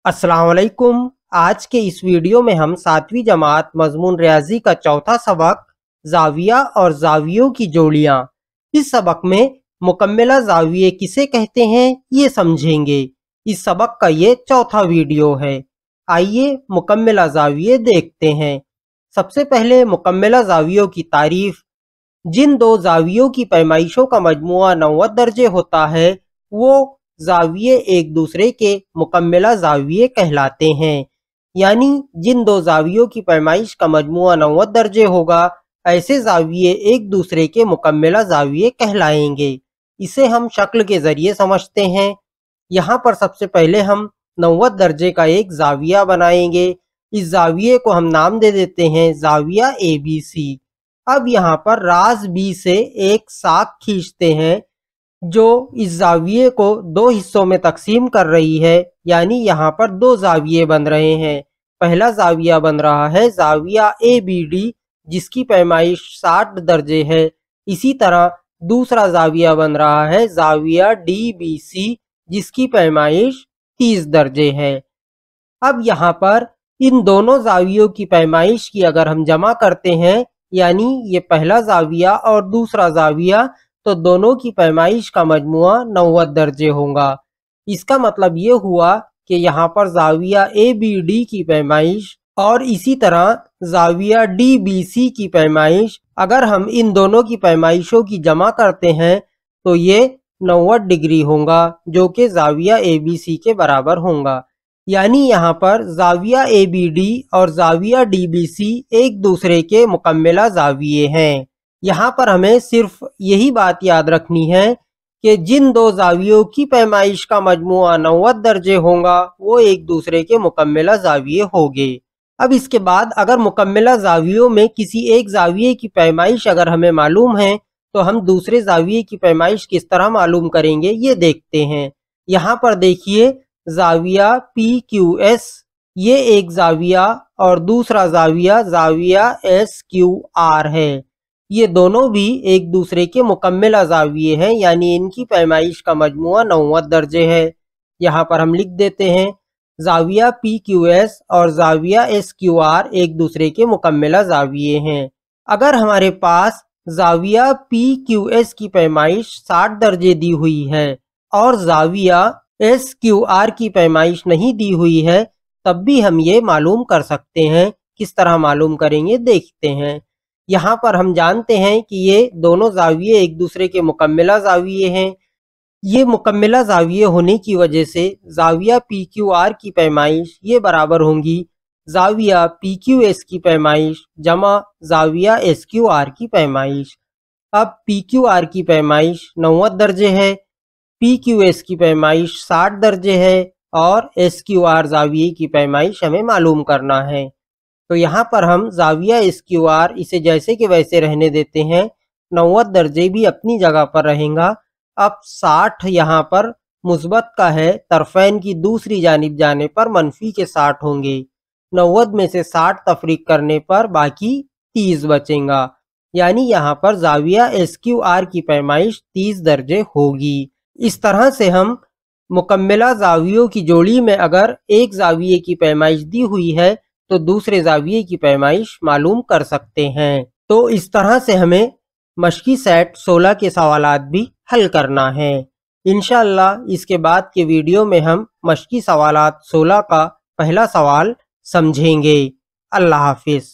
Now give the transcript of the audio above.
अस्सलाम वालेकुम। आज के इस वीडियो में हम 7वीं जमात मजमून रियाजी का चौथा सबक जाविया और जावियों की जोड़ियां। इस सबक में मुकम्मला जाविये किसे कहते हैं ये समझेंगे। इस सबक का ये चौथा वीडियो है। आइए मुकम्मला जाविये देखते हैं। सबसे पहले मुकम्मला जावियों की तारीफ। जिन दो जावियों की पैमाइशों का मजमुआ 90 दर्जे होता है वो जाविये एक दूसरे के मुकम्मला जाविये कहलाते हैं। यानी जिन दो जावियों की पैमाइश का मजमुआ 90 दर्जे होगा ऐसे जाविये एक दूसरे के मुकम्मला जाविये कहलाएंगे। इसे हम शक्ल के जरिए समझते हैं। यहाँ पर सबसे पहले हम 90 दर्जे का एक जाविया बनाएंगे। इस जाविये को हम नाम दे देते हैं जाविया ABC। अब यहाँ पर राज बी से एक साख खींचते हैं जो इस जाविये को दो हिस्सों में तकसीम कर रही है। यानी यहाँ पर दो जाविये बन रहे हैं। पहला जाविया बन रहा है जाविया ABD जिसकी पैमाइश 60 दर्जे है। इसी तरह दूसरा जाविया बन रहा है जाविया DBC जिसकी पैमाइश 30 दर्जे है। अब यहाँ पर इन दोनों जावियों की पैमाइश की अगर हम जमा करते हैं यानी ये पहला जाविया और दूसरा जाविया तो दोनों की पैमाइश का मजमुआ 90 दर्जे होगा। इसका मतलब ये हुआ कि यहाँ पर जाविया ABD की पैमाइश और इसी तरह जाविया DBC की पैमाइश अगर हम इन दोनों की पैमाइशों की जमा करते हैं तो ये 90 डिग्री होगा जो कि जाविया ABC के बराबर होगा। यानी यहाँ पर जाविया ABD और जाविया DBC एक दूसरे के मुकम्मला जाविये हैं। यहाँ पर हमें सिर्फ यही बात याद रखनी है कि जिन दो जावियों की पैमाइश का मजमुआ 90 दर्जे होगा वो एक दूसरे के मुकम्मला जाविये होंगे। अब इसके बाद अगर मुकम्मला जावियों में किसी एक जाविये की पैमाइश अगर हमें मालूम है तो हम दूसरे जाविये की पैमाइश किस तरह मालूम करेंगे ये देखते हैं। यहाँ पर देखिए जाविया PQS ये एक जाविया और दूसरा जाविया जाविया SQR है। ये दोनों भी एक दूसरे के मुकम्मला जाविये हैं यानी इनकी पैमाइश का मजमुआ 90 दर्जे है। यहाँ पर हम लिख देते हैं जाविया PQS और जाविया SQR एक दूसरे के मुकम्मला जाविये हैं। अगर हमारे पास जाविया PQS की पैमाइश 60 दर्जे दी हुई है और जाविया SQR की पैमाइश नहीं दी हुई है तब भी हम ये मालूम कर सकते हैं। किस तरह मालूम करेंगे देखते हैं। यहाँ पर हम जानते हैं कि ये दोनों जाविये एक दूसरे के मुकम्मला जाविये हैं। ये मुकम्मला जाविये होने की वजह से जाविया PQR की पैमाइश ये बराबर होंगी जाविया PQS की पैमाइश जमा जाविया SQR की पैमाइश। अब PQR की पैमाइश 90 दर्जे है, PQS की पैमाइश 60 दर्जे है और SQR जाविये की पैमाइश हमें मालूम करना है। तो यहाँ पर हम जाविया SQR इसे जैसे कि वैसे रहने देते हैं। 90 दर्जे भी अपनी जगह पर रहेगा। अब 60 यहाँ पर मुस्बत का है, तरफैन की दूसरी जानिब जाने पर मनफी के 60 होंगे। 90 में से 60 तफरीक करने पर बाकी 30 बचेगा। यानी यहाँ पर जाविया SQR की पैमाइश 30 दर्जे होगी। इस तरह से हम मुकम्मला जावियों की जोड़ी में अगर एक जाविये की पैमाइश दी हुई है तो दूसरे जाविये की पैमाइश मालूम कर सकते हैं। तो इस तरह से हमें मशकी सेट 16 के सवालात भी हल करना है। इंशाअल्लाह इसके बाद के वीडियो में हम मशकी सवालात 16 का पहला सवाल समझेंगे। अल्लाह हाफिज।